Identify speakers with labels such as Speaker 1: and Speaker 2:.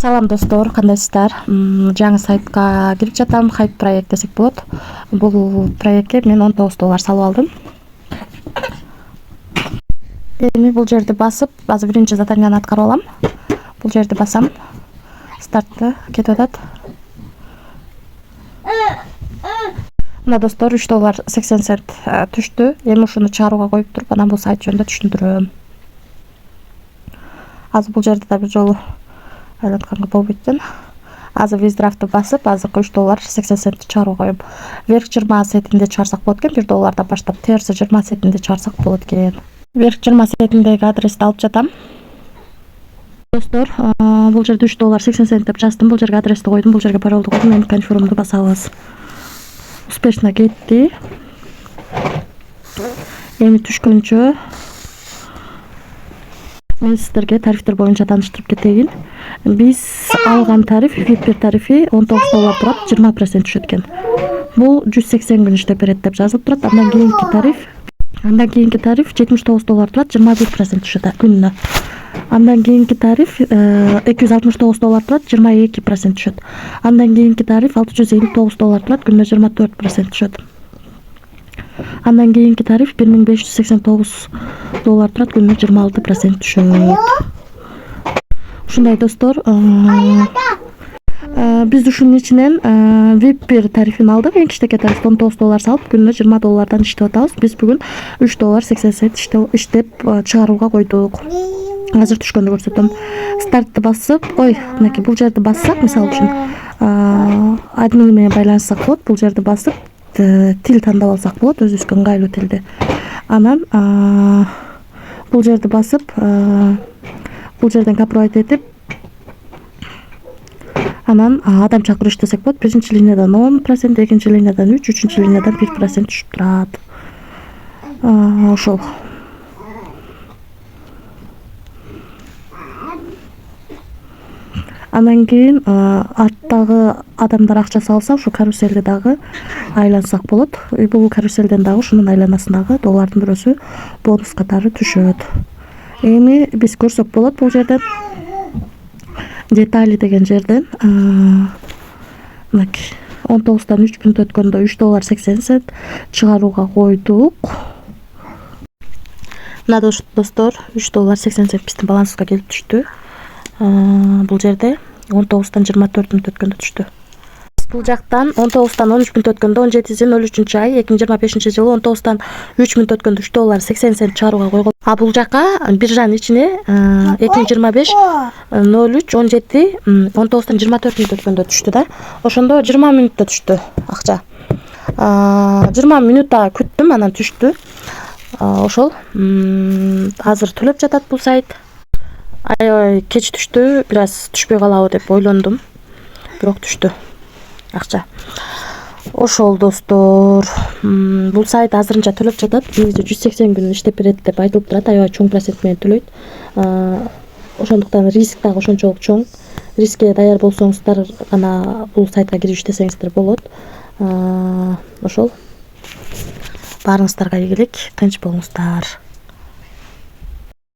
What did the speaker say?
Speaker 1: Салам достор, кандайсыздар? Жаңы сайтка кирип жатам. Хайп проект десек болот. Бул проектке мен $19 салып алдым. Эми бул жерди басып, азыр биринчи заданияны аткарып алам. Бул жерди басам. Стартты кетип атат. Мына достор $3.80 түштү. Эми ушуну чыгарууга коюп туруп, анан бул сайт жөнүндө түшүндүрөм. Азыр бул жерде да бир жолу айлантканга болбойт экен. Азыр виздрафтты басып, азыркы $3.80 чыгарууга коюм. Верх 20 сетинде чыгарсак болот экен, $1 баштап. Терси 20 сетинде чыгарсак болот экен. Верх 20 сетиндеги адрести алып жатам. Достор, бул жерде $3.80 деп жаздым. Бул жерге адрести койдум, бул жерге паролду койдум. Эми конфирмду басабыз. Успешно кетти. Эми түшкөнчө мен сиздерге тарифтер боюнча тааныштырып кетейин. Биз алган тариф, VIP тарифи $19 турат, 20% түшөт экен. Бул 180 күн иштеп берет деп жазылып турат. Андан кийинки тариф $79 турат, 21% түшөт күнүнө. Андан кийинки тариф $269 турат, 22% түшөт. Андан кийинки тариф $659 турат, күнүнө 24% түшөт. Андан кийинки тариф $1589 турат, күнүнө 26% түшөт. Ушундай достор, биз ушунун ичинен VIP тарифин алдык. Эң кичинекей тариф $19 салып, күнүнө $20 иштеп атабыз. Биз бүгүн $3.80 иштеп чыгарууга койдук. Азыр түшкөндө көрсөтөм. Стартты басып, мынакей бул жерди бассак, мисалы үчүн админ менен байланыссак болот. Бул жерди басып, тил тандап алсак болот, өзүбүзгө ыңгайлуу тилди. Анан бул жерди басып, бул жерден копирайт этип, анан адам чакыруу иштесек болот. Биринчи линиядан 10%, экинчи линиядан 3%, үчүнчү линиядан 1% түшүп турат. Ошол. Андан кийин арттагы адамдар акча салса, ушу каруселди дагы айлансак болот. Бул каруселден дагы ушунун айланасындагы доллардын бирөөсү бонус катары түшөт. Эми биз көрсөк болот бул жерден. Детали деген жерден мынакей 19-дан 3 күн өткөндө $3.80 чыгарууга койдук. Мына достор, $3.80 биздин балансыбызга келип түштү. Бул жерде 19-дан 24 мүнөт өткөндө түштү. Бул жактан 19-дан 13 мүнөт өткөндө 17-03 ай 2025-жылы 19-дан 3 мүнөт өткөндө $3.80 чыгарууга койгон. Бул жака биржанын ичине 2025 03 17 19-дан 24 мүнөт өткөндө түштү да. Ошондо 20 мүнөттө түштү акча. 20 мүнөттө күттүм, анан түштү. Ошол азыр төлөп жатат бул сайт. Аябай кеч түштү, бир аз түшпөй калабы деп ойлондум. Бирок түштү акча. Ошол достор, бул сайт азырынча төлөп жатат. Негизи 180 күн иштеп берет деп айтылып турат, аябай чоң процент менен төлөйт. Ошондуктан риск дагы ошончолук чоң. Рискке даяр болсоңуздар гана бул сайтка кирип иштесеңиздер болот. Ошол. Баарыңыздарга ийгилик, тынч болуңуздар.